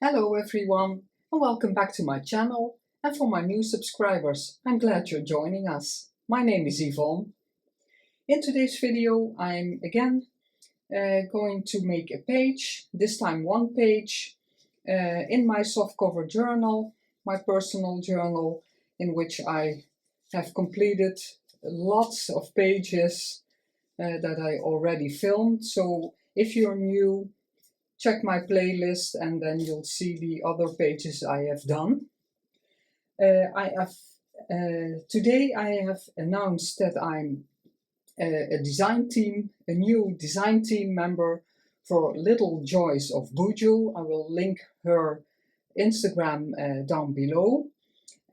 Hello everyone and welcome back to my channel, and for my new subscribers, I'm glad you're joining us. My name is Yvonne. In today's video I'm again going to make a page, this time one page, in my softcover journal, my personal journal, in which I have completed lots of pages that I already filmed. So if you're new, check my playlist and then you'll see the other pages I have done. Today I have announced that I'm a new design team member for Little Joys of Bujo. I will link her Instagram down below.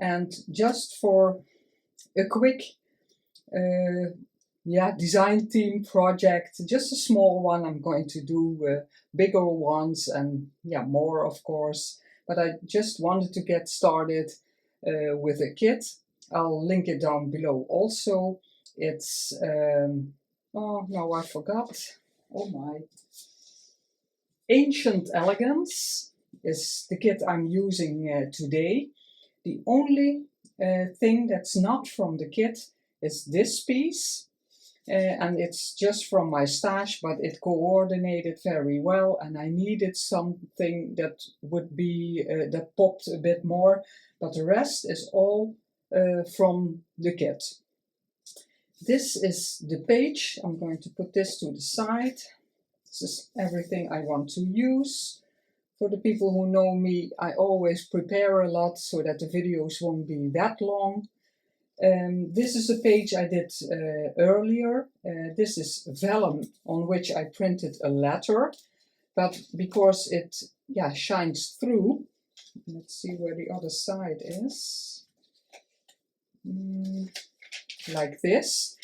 And just for a quick design team project, just a small one. I'm going to do bigger ones and more, of course, but I just wanted to get started with a kit. I'll link it down below also. It's oh, now I forgot. Oh my. Ancient Elegance is the kit I'm using today. The only thing that's not from the kit is this piece. And it's just from my stash, but it coordinated very well, and I needed something that would be that popped a bit more, but the rest is all from the kit. This is the page. I'm going to put this to the side. This is everything I want to use. For the people who know me, I always prepare a lot so that the videos won't be that long. This is a page I did earlier. This is vellum on which I printed a letter, but because it shines through, let's see where the other side is, like this.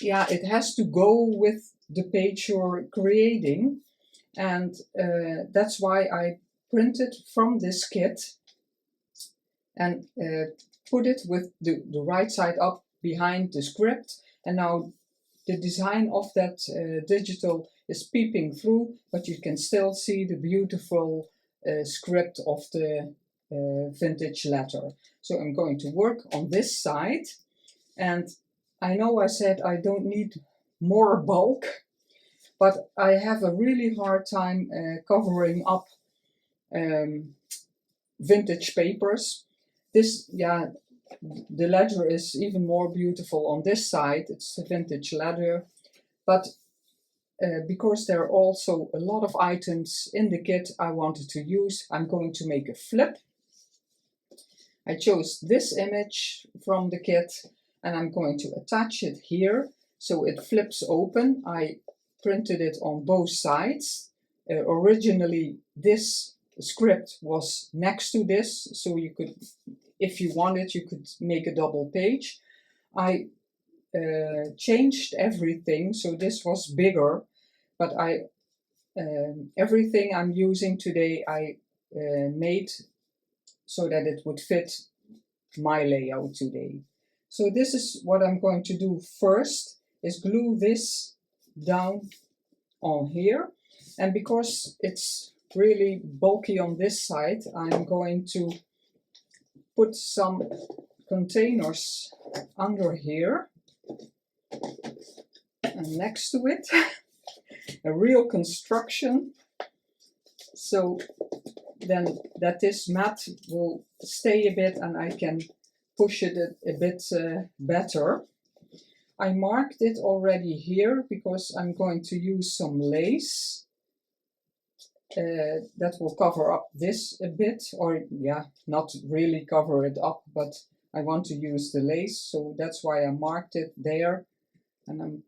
Yeah, it has to go with the page you're creating, and that's why I printed from this kit and put it with the right side up behind the script, and now the design of that digital is peeping through, but you can still see the beautiful script of the vintage letter. So I'm going to work on this side, and I know I said I don't need more bulk, but I have a really hard time covering up vintage papers. This, the leather is even more beautiful on this side. It's a vintage leather, but because there are also a lot of items in the kit I wanted to use, I'm going to make a flip. I chose this image from the kit and I'm going to attach it here so it flips open. I printed it on both sides. Originally this script was next to this, so you could, if you wanted, you could make a double page. I changed everything, so this was bigger, but everything I'm using today I made so that it would fit my layout today. So this is what I'm going to do first, is glue this down on here, and because it's really bulky on this side, I'm going to put some containers under here and next to it, a real construction, so then that this mat will stay a bit and I can push it a bit better. I marked it already here because I'm going to use some lace that will cover up this a bit, or not really cover it up, but I want to use the lace, so that's why I marked it there. And I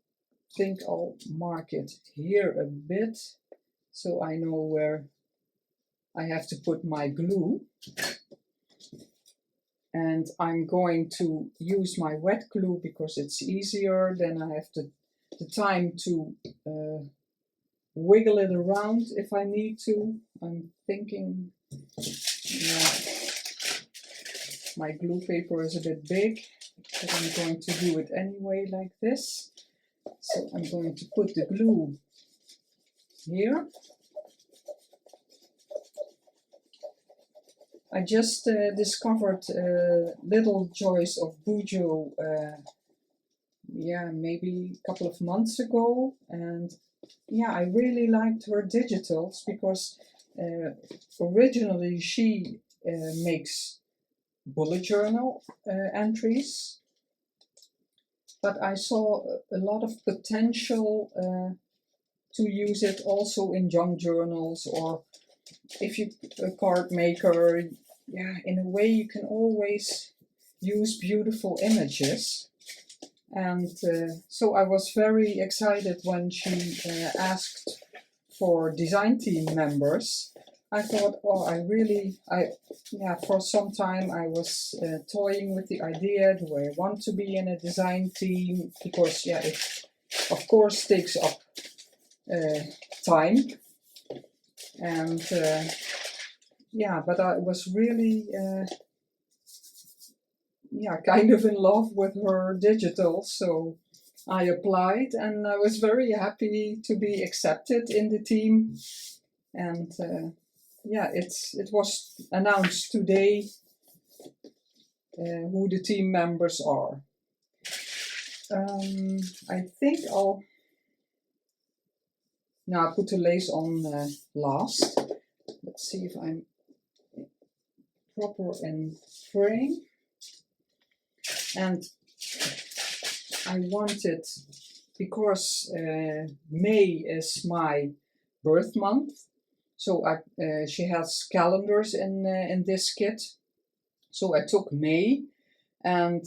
think I'll mark it here a bit so I know where I have to put my glue. And I'm going to use my wet glue because it's easier, then I have the time to wiggle it around if I need to. I'm thinking, my glue paper is a bit big, but I'm going to do it anyway like this. So I'm going to put the glue here. I just discovered Little Joys of Bujo, yeah, maybe a couple of months ago, and yeah, I really liked her digitals because originally she makes bullet journal entries, but I saw a lot of potential to use it also in young journals, or if you a card maker. Yeah, in a way you can always use beautiful images. And so I was very excited when she asked for design team members. I thought, oh, yeah, for some time I was toying with the idea, do I want to be in a design team? Because, yeah, it of course takes up time. And yeah, but I was really, yeah, kind of in love with her digital. So I applied and I was very happy to be accepted in the team. And yeah, it was announced today who the team members are. I think I'll put the lace on last. Let's see if I'm proper in frame. And I wanted, because May is my birth month, so she has calendars in this kit. So I took May and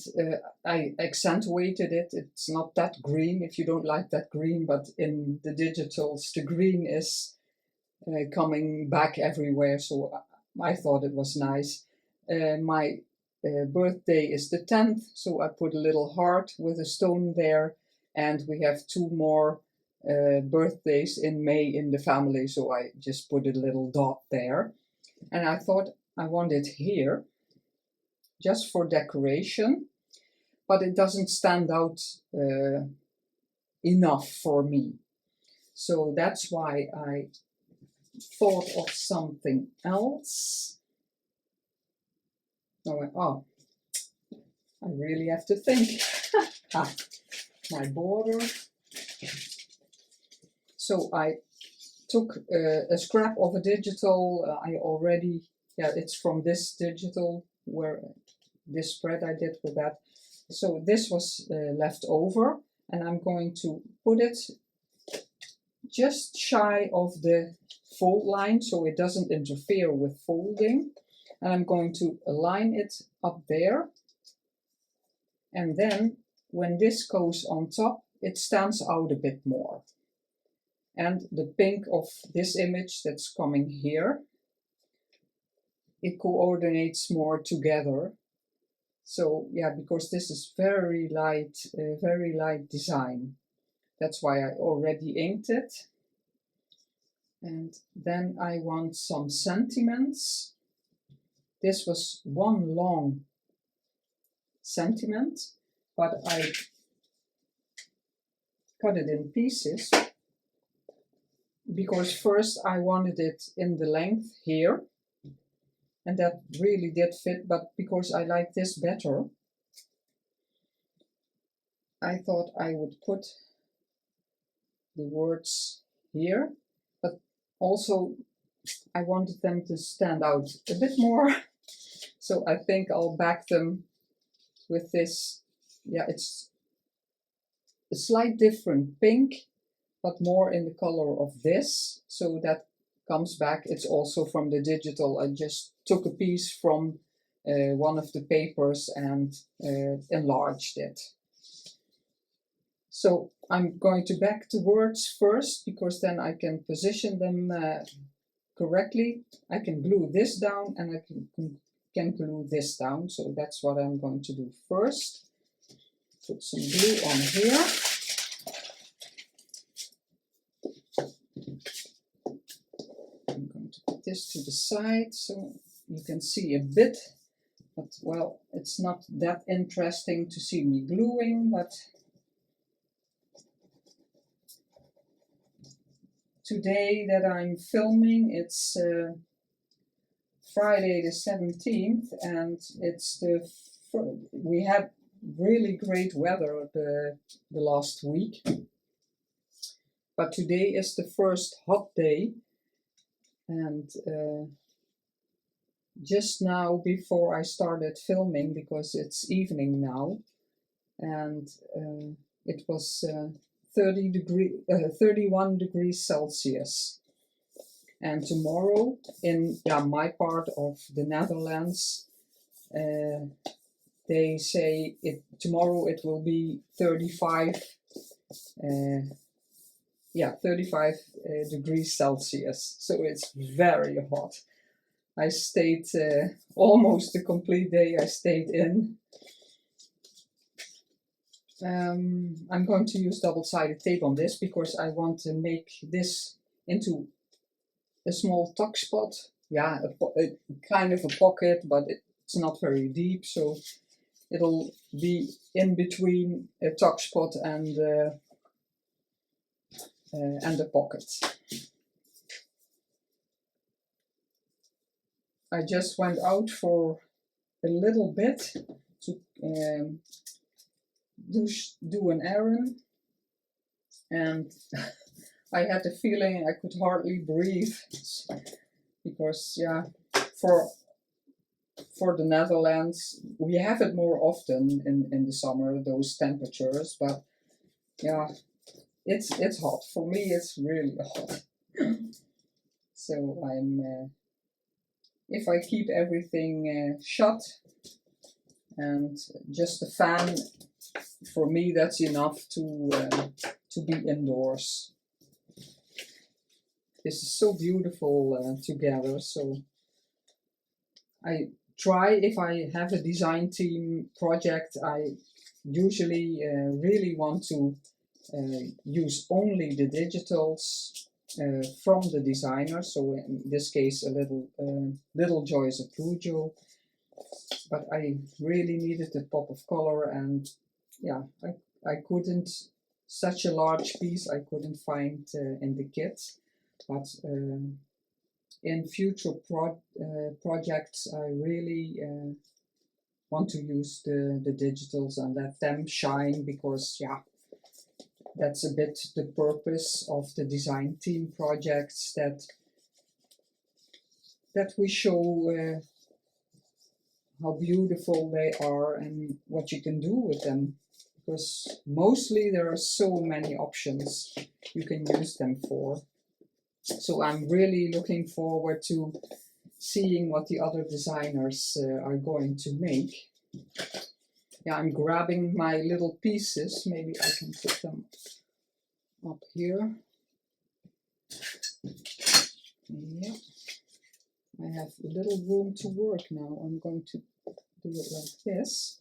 I accentuated it. It's not that green if you don't like that green, but in the digitals the green is coming back everywhere, so I thought it was nice. My birthday is the 10th, so I put a little heart with a stone there, and we have 2 more birthdays in May in the family, so I just put a little dot there. And I thought I want it here just for decoration, but it doesn't stand out enough for me. So that's why I thought of something else. Oh, I really have to think. My border. So I took a scrap of a digital. It's from this digital, where this spread I did with that. So this was left over, and I'm going to put it just shy of the fold line so it doesn't interfere with folding. And I'm going to align it up there. And then when this goes on top, it stands out a bit more. And the pink of this image that's coming here, it coordinates more together. So yeah, because this is very light design. That's why I already inked it. And then I want some sentiments. This was one long sentiment, but I cut it in pieces because first I wanted it in the length here, and that really did fit, but because I like this better, I thought I would put the words here, but also I wanted them to stand out a bit more. So I think I'll back them with this. Yeah, it's a slight different pink, but more in the color of this. So that comes back. It's also from the digital. I just took a piece from one of the papers and enlarged it. So I'm going to back the words first, because then I can position them correctly. I can glue this down and I can glue this down. So that's what I'm going to do first. Put some glue on here. I'm going to put this to the side so you can see a bit, but well, it's not that interesting to see me gluing, but today that I'm filming, it's Friday the 17th, and it's we had really great weather the last week, but today is the first hot day, and just now before I started filming, because it's evening now, and it was 31 degrees Celsius. And tomorrow in my part of the Netherlands, they say tomorrow it will be 35 degrees Celsius. So it's very hot. I stayed almost the complete day. I stayed in. I'm going to use double-sided tape on this because I want to make this into a small tuck spot. Yeah, a kind of a pocket, but it's not very deep, so it'll be in between a tuck spot and the pocket. I just went out for a little bit to do an errand, and I had the feeling I could hardly breathe, because for the Netherlands we have it more often in the summer, those temperatures, but yeah, it's hot. For me it's really hot. So I'm if I keep everything shut and just a fan, for me that's enough to be indoors. This is so beautiful together. So I try, if I have a design team project, I usually really want to use only the digitals from the designer. So in this case, a Little Joys of Bujo. But I really needed a pop of color, and yeah, I couldn't, such a large piece I couldn't find in the kit. But in future projects, I really want to use the digitals and let them shine, because yeah, that's a bit the purpose of the design team projects, that we show how beautiful they are and what you can do with them, because mostly there are so many options you can use them for. So I'm really looking forward to seeing what the other designers are going to make. Yeah, I'm grabbing my little pieces. Maybe I can put them up here. Yeah, I have a little room to work now. I'm going to do it like this.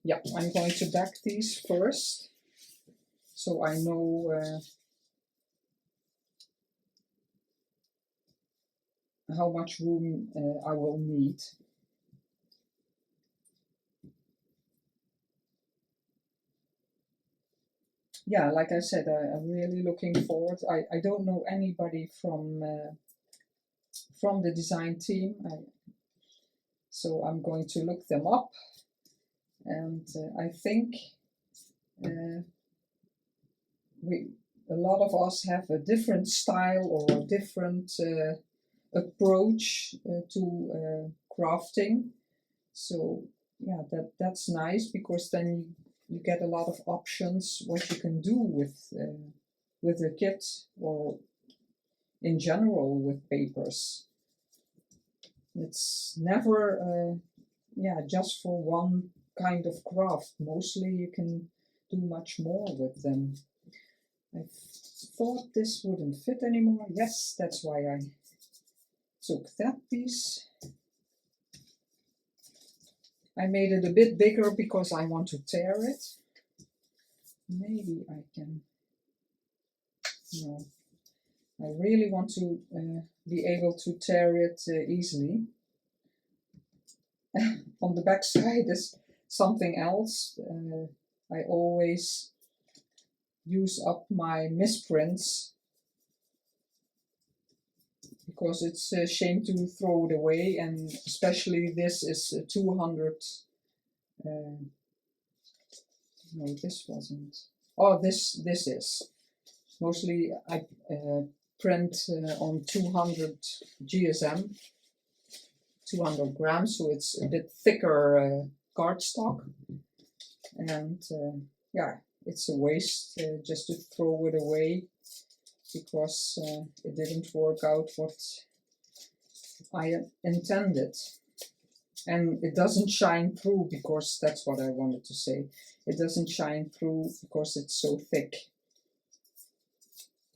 Yeah, I'm going to back these first, so I know how much room I will need. Yeah, like I said, I'm really looking forward. I don't know anybody from the design team, so I'm going to look them up, and I think a lot of us have a different style or a different approach to crafting. So yeah, that's nice, because then you get a lot of options what you can do with the kit, or in general with papers. It's never just for one kind of craft. Mostly you can do much more with them. I thought this wouldn't fit anymore. Yes, that's why I took that piece. I made it a bit bigger because I want to tear it. Maybe I can. No, I really want to be able to tear it easily. On the back side is something else. I always use up my misprints. because it's a shame to throw it away, and especially this is 200. No, this wasn't. Oh, this is. Mostly I print on 200 GSM, 200 grams, so it's a bit thicker cardstock. And yeah, it's a waste just to throw it away, because it didn't work out what I intended. And it doesn't shine through, because that's what I wanted to say. It doesn't shine through because it's so thick.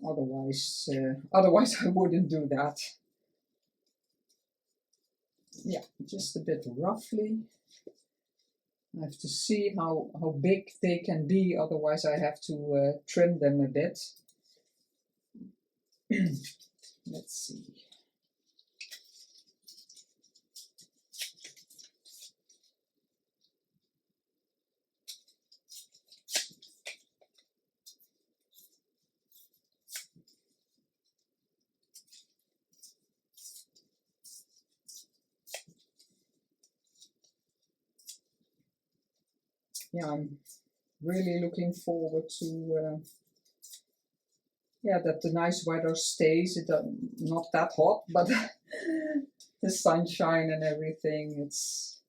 Otherwise I wouldn't do that. Yeah, just a bit roughly. I have to see how big they can be, otherwise I have to trim them a bit. Let's see. Yeah, I'm really looking forward to yeah, that the nice weather stays. It's not that hot, but the sunshine and everything, it's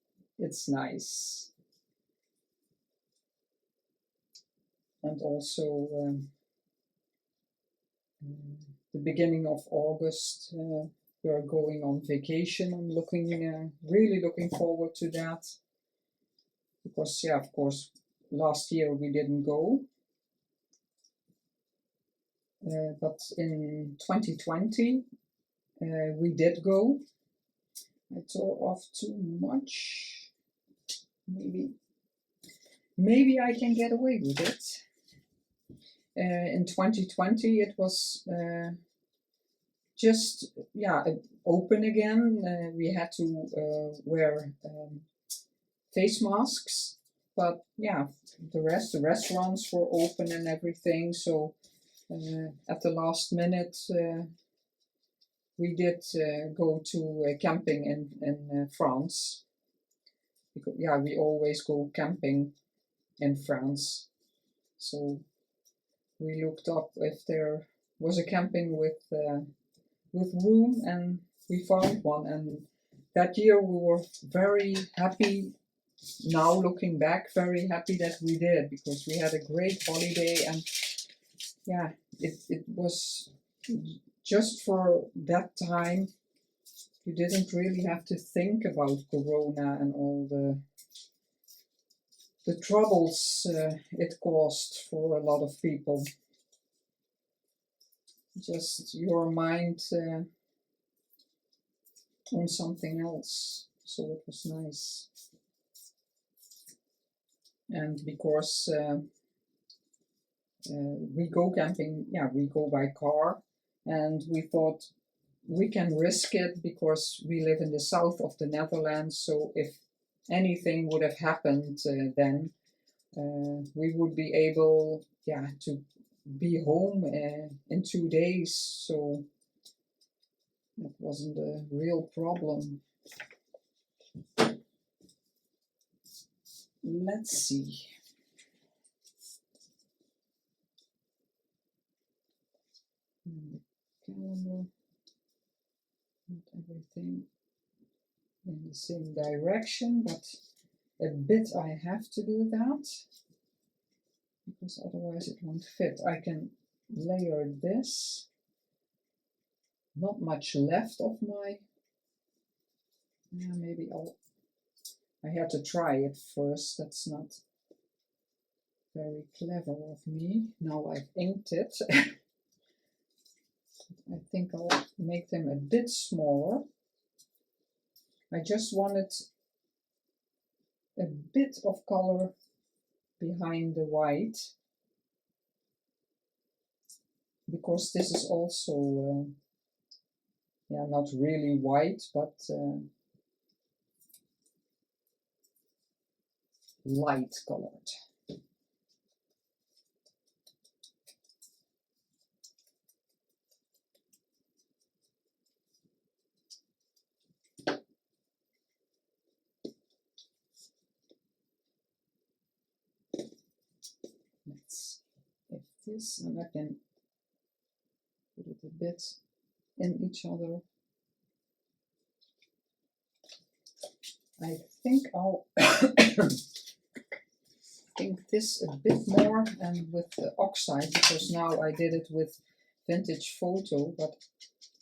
nice. And also the beginning of August, we're going on vacation. I'm really looking forward to that, because yeah, of course, last year we didn't go, but in 2020 we did go. I tore off too much. Maybe I can get away with it. In 2020 it was just, yeah, open again. We had to wear face masks, but yeah, the restaurants were open and everything. So at the last minute we did go to camping in France, because yeah, we always go camping in France. So we looked up if there was a camping with room, and we found one. And that year we were very happy. Now looking back, very happy that we did, because we had a great holiday. And yeah, it was just for that time. You didn't really have to think about Corona and all the troubles it caused for a lot of people. Just your mind on something else. So it was nice. And because we go camping, yeah, we go by car, and we thought we can risk it because we live in the south of the Netherlands. So if anything would have happened then, we would be able, yeah, to be home in 2 days. So that wasn't a real problem. Let's see. Calendar, not everything in the same direction, but a bit I have to do that, because otherwise it won't fit. I can layer this. Not much left of my, yeah, maybe I had to try it first. That's not very clever of me. Now I've inked it. I think I'll make them a bit smaller. I just wanted a bit of color behind the white, because this is also yeah, not really white, but light colored. this, and I can put it a bit in each other. I think I'll think this a bit more and with the oxide, because now I did it with vintage photo, but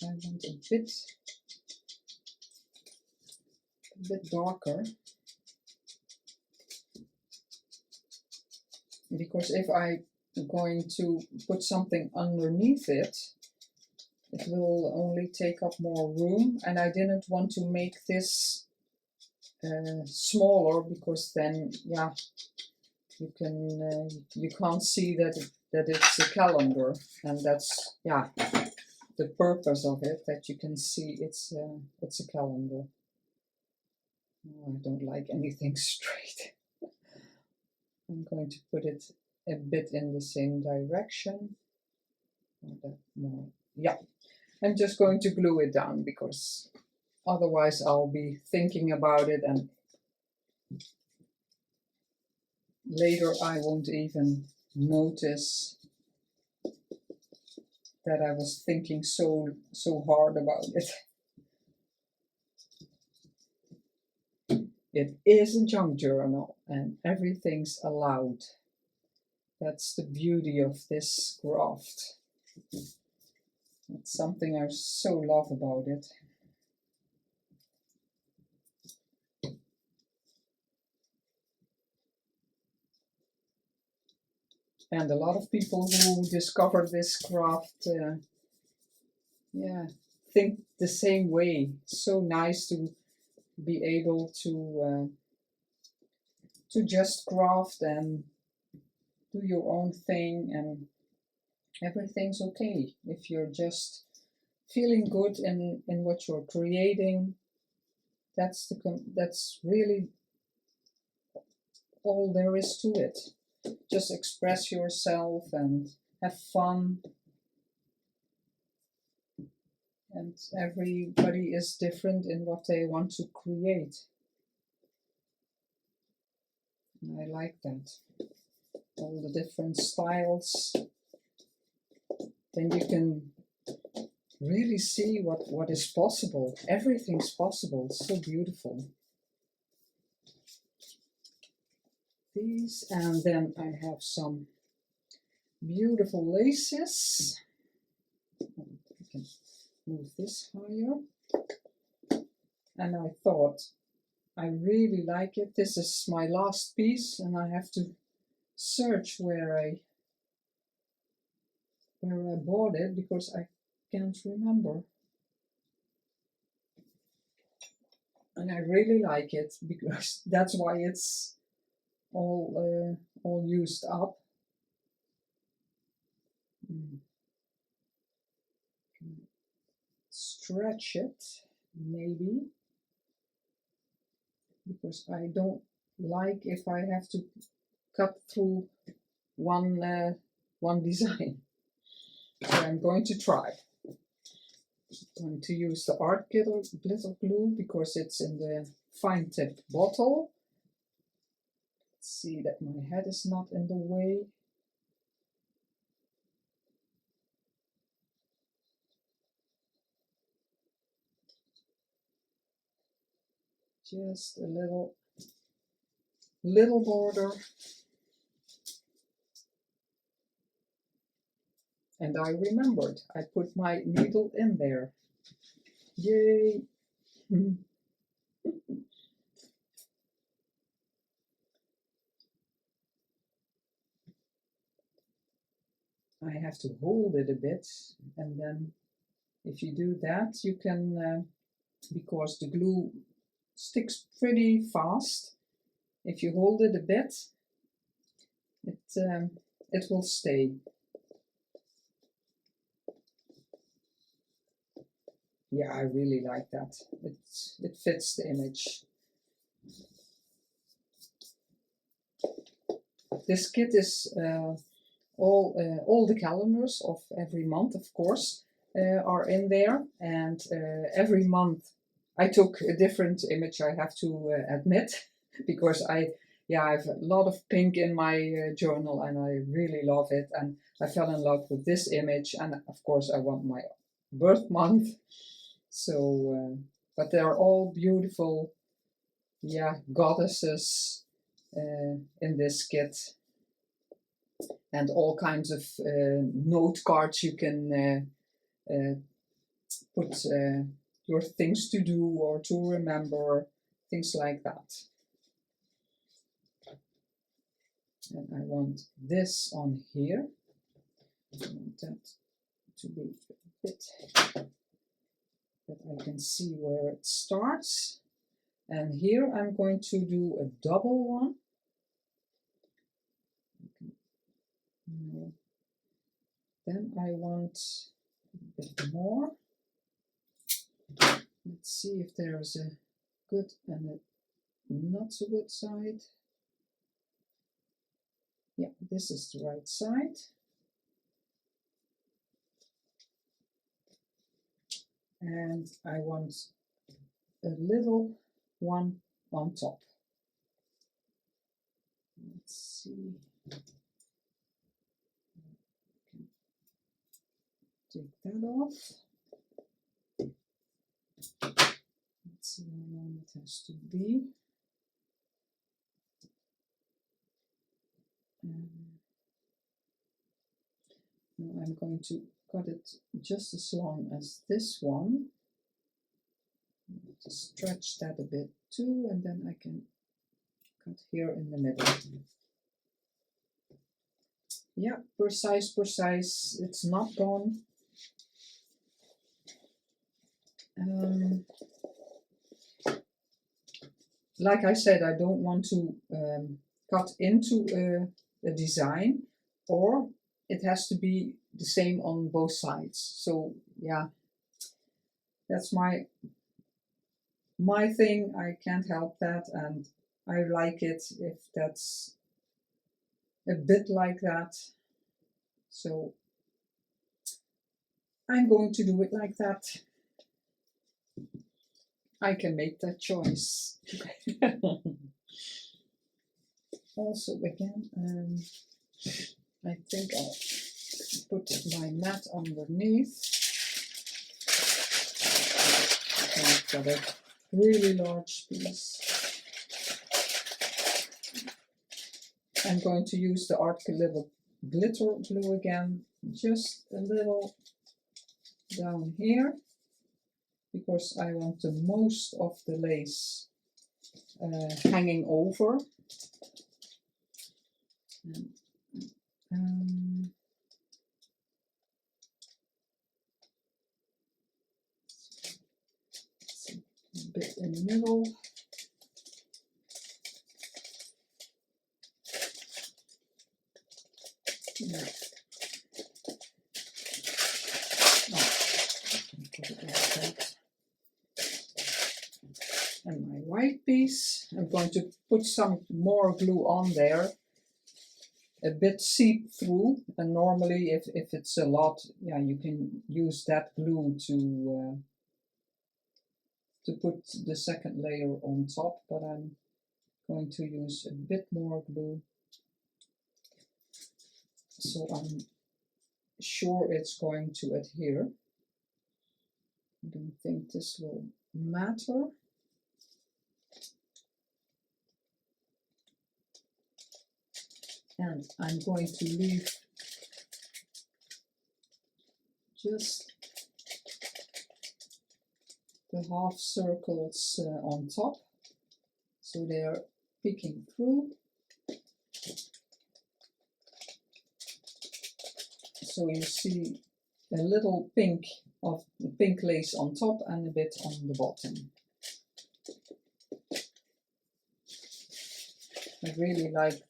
I want a bit darker, because if I'm going to put something underneath it, it will only take up more room, and I didn't want to make this smaller, because then, yeah, you can't see that it's a calendar, and that's, yeah, the purpose of it, that you can see it's a calendar. Oh, I don't like anything straight. I'm going to put it a bit in the same direction. More. Yeah, I'm just going to glue it down, because otherwise I'll be thinking about it, and later I won't even notice that I was thinking so hard about it. It is a junk journal, and everything's allowed. That's the beauty of this craft. It's something I so love about it. And a lot of people who discover this craft, yeah, think the same way. It's so nice to be able to just craft and do your own thing, and everything's okay if you're just feeling good in what you're creating. That's really all there is to it. Just express yourself and have fun. And everybody is different in what they want to create. And I like that. All the different styles. Then you can really see what is possible. Everything's possible. It's so beautiful. These, and then I have some beautiful laces. I can move this higher. And I thought, I really like it. This is my last piece, and I have to search where I bought it, because I can't remember. And I really like it, because that's why it's all used up. Stretch it, maybe, because I don't like if I have to cut through one design. So I'm going to try. I'm going to use the art glitter glue, because it's in the fine tip bottle. Let's see that my head is not in the way. Just a little border. And I remembered, I put my needle in there. Yay! I have to hold it a bit, and then if you do that, you can, because the glue sticks pretty fast, if you hold it a bit, it will stay. Yeah, I really like that. It fits the image. This kit is all the calendars of every month, of course, are in there, and every month I took a different image, I have to admit, because yeah, I have a lot of pink in my journal and I really love it. And I fell in love with this image, and of course I want my birth month. So, but they're all beautiful, yeah, goddesses in this kit, and all kinds of note cards you can put your things to do or to remember, things like that. And I want this on here. I want that to be a bit that I can see where it starts. And here I'm going to do a double one. Then I want a bit more. Let's see if there's a good and a not so good side. Yeah, this is the right side. And I want a little one on top. Let's see. Take that off. Let's see how long it has to be. Now I'm going to cut it just as long as this one. Just stretch that a bit too, and then I can cut here in the middle. Yeah, precise. It's not gone. Like I said, I don't want to cut into a design, or it has to be the same on both sides. So yeah, that's my thing. I can't help that, and I like it if that's a bit like that. So I'm going to do it like that. I can make that choice. Also, again, I think I'll put my mat underneath. I've got a really large piece. I'm going to use the Art Little glitter glue again, just a little down here, because I want the most of the lace hanging over. A bit in the middle. Yeah. Put it like that. And my white piece, I'm going to put some more glue on there, a bit seep through, and normally if it's a lot, yeah, you can use that glue to put the second layer on top, but I'm going to use a bit more glue, so I'm sure it's going to adhere. I don't think this will matter. And I'm going to leave just the half circles on top, so they're peeking through. So you see a little pink of the pink lace on top and a bit on the bottom. I really like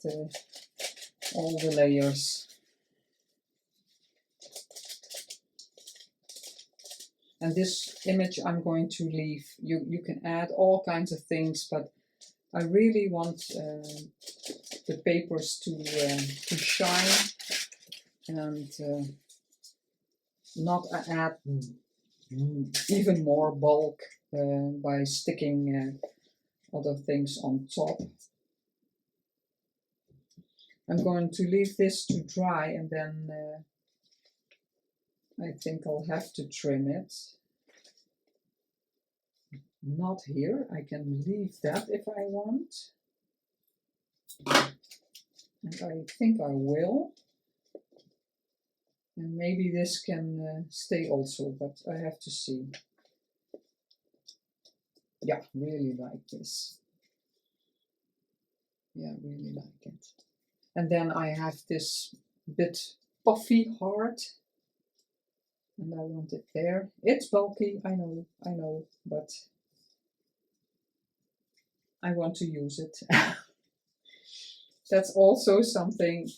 all the layers. And this image I'm going to leave. You can add all kinds of things, but I really want the papers to shine and not add even more bulk by sticking other things on top. I'm going to leave this to dry, and then I think I'll have to trim it. Not here. I can leave that if I want. And I think I will. And maybe this can stay also, but I have to see. Yeah, really like this. Yeah, really like it. And then I have this bit puffy heart. And I want it there. It's bulky, I know, but I want to use it. That's also something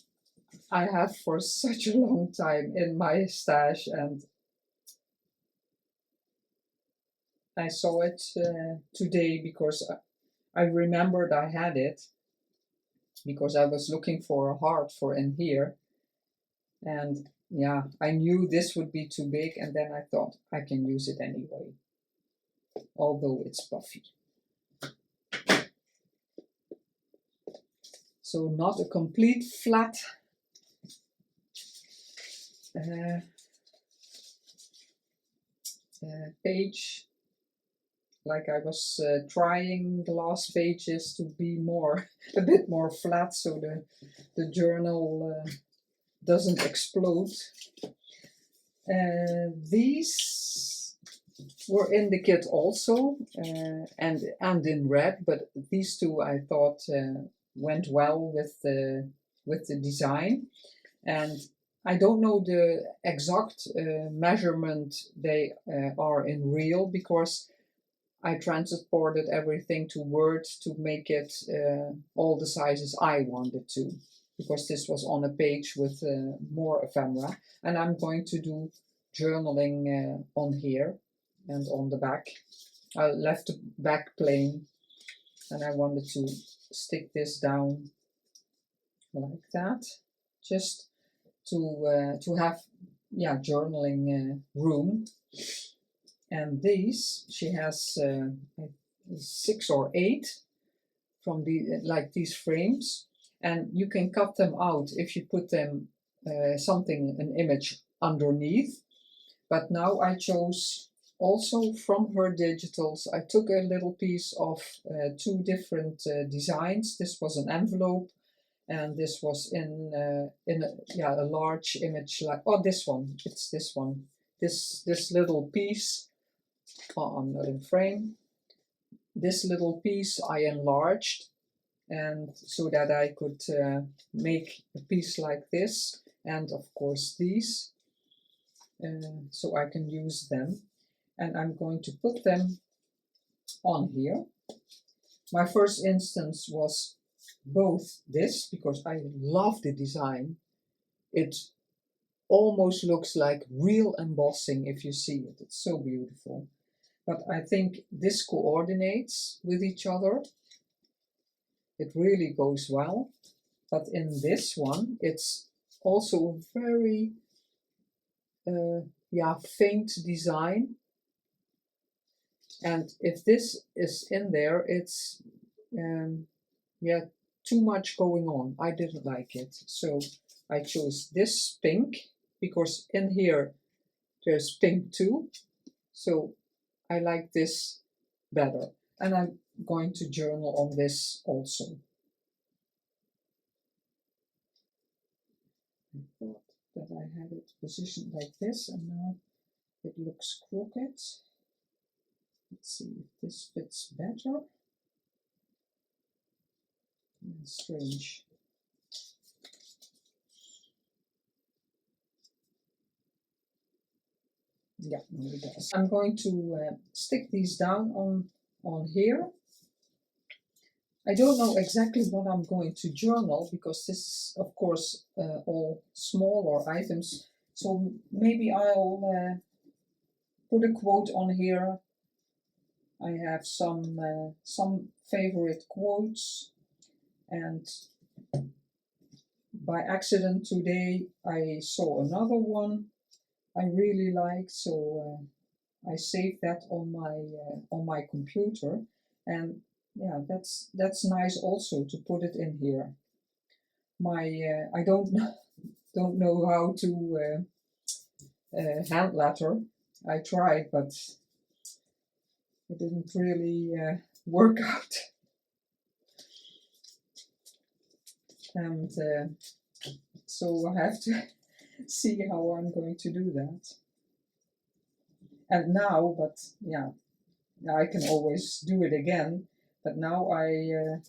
I have for such a long time in my stash, and I saw it today because I remembered I had it, because I was looking for a heart for in here, and yeah, I knew this would be too big, and then I thought I can use it anyway, although it's puffy. So not a complete flat page, like I was trying the last pages to be more, a bit more flat, so the journal doesn't explode. These were in the kit also, and in red, but these two I thought went well with the design. And I don't know the exact measurement they are in real, because I transported everything to Word to make it all the sizes I wanted to, because this was on a page with more ephemera. And I'm going to do journaling on here and on the back. I left the back plain, and I wanted to stick this down like that, just to have, yeah, journaling room. And these, she has 6 or 8 from the like these frames, and you can cut them out if you put them an image underneath. But now I chose also from her digitals. I took a little piece of 2 different designs. This was an envelope, and this was in a large image, like, oh, this one, it's this one, this little piece. Oh, I'm not in frame. This little piece I enlarged, and so that I could make a piece like this, and of course these, so I can use them. And I'm going to put them on here. My first instance was both this, because I love the design. It almost looks like real embossing if you see it. It's so beautiful. But I think this coordinates with each other. It really goes well. But in this one, it's also a very faint design. And if this is in there, it's too much going on. I didn't like it. So I chose this pink, because in here there's pink too. So I like this better. And I'm going to journal on this also. I thought that I had it positioned like this, and now it looks crooked. Let's see if this fits better. Strange. Yeah, no, it does. I'm going to stick these down on here. I don't know exactly what I'm going to journal, because this is, of course, all smaller items. So maybe I'll put a quote on here. I have some favorite quotes, and by accident today I saw another one I really liked, so I saved that on my computer, and yeah, that's nice also to put it in here. I don't know how to hand letter. I tried, but it didn't really work out. And so I have to see how I'm going to do that. And now, but yeah, I can always do it again. But now I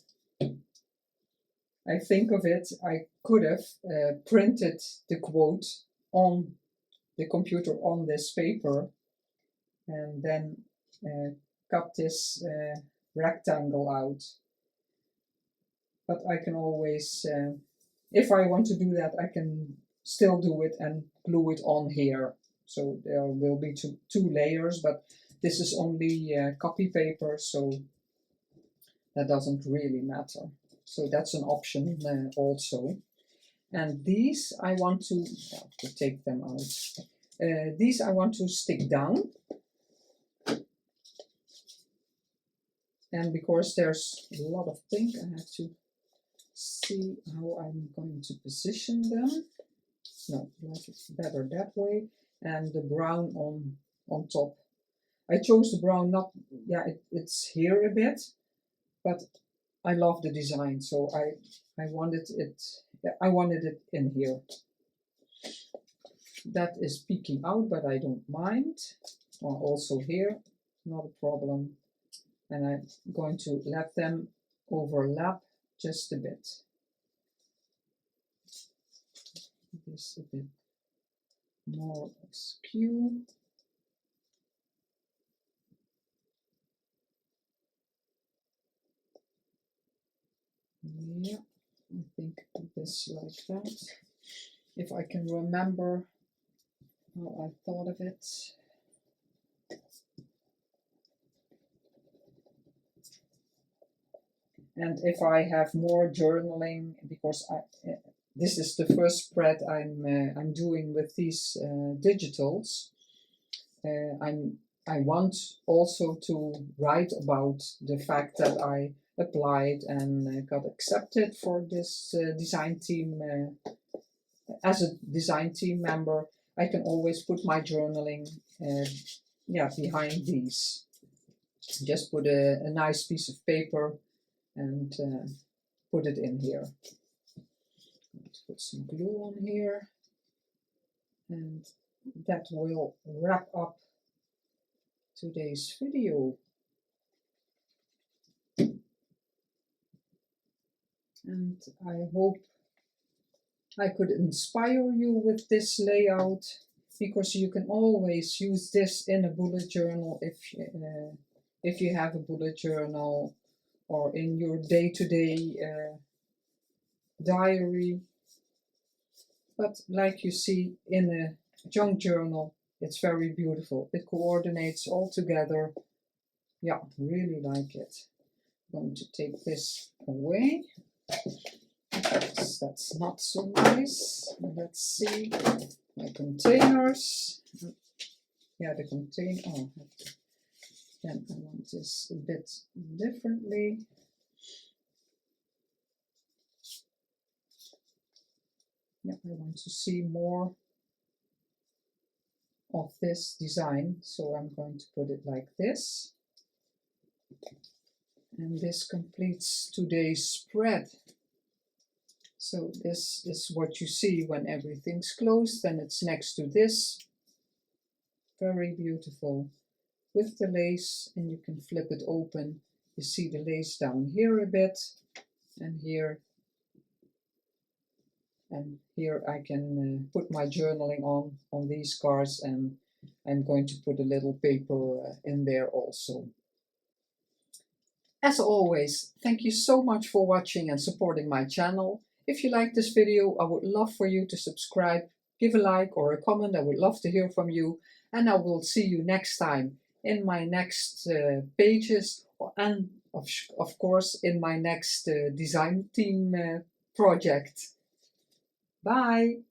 think of it, I could have printed the quote on the computer on this paper and then cut this rectangle out. But I can always, if I want to do that, I can still do it and glue it on here. So there will be two layers, but this is only copy paper, so that doesn't really matter. So that's an option also. And these I want to take them out. These I want to stick down. And because there's a lot of pink, I have to see how I'm going to position them. No, like it's better that way. And the brown on top. I chose the brown, not, yeah, it's here a bit, but I love the design, so I wanted it in here. That is peeking out, but I don't mind. Or also here, not a problem. And I'm going to let them overlap just a bit. This a bit more askew. Yeah, I think this like that. If I can remember how I thought of it. And if I have more journaling, because this is the first spread I'm doing with these digitals, I want also to write about the fact that I applied and got accepted for this design team. As a design team member, I can always put my journaling behind these. Just put a nice piece of paper and put it in here. Let's put some glue on here, and that will wrap up today's video. And I hope I could inspire you with this layout, because you can always use this in a bullet journal if you have a bullet journal, or in your day-to-day diary. But like you see in a junk journal, it's very beautiful. It coordinates all together. Yeah, really like it. I'm going to take this away. That's not so nice. Let's see my containers. Yeah, the container. Oh, then I want this a bit differently. Yeah, I want to see more of this design, so I'm going to put it like this. And this completes today's spread. So this is what you see when everything's closed, and it's next to this. Very beautiful. With the lace, and you can flip it open. You see the lace down here a bit, and here. And here I can put my journaling on these cards, and I'm going to put a little paper in there also. As always, thank you so much for watching and supporting my channel. If you like this video, I would love for you to subscribe, give a like or a comment. I would love to hear from you, and I will see you next time in my next pages, and of course in my next design team project. Bye!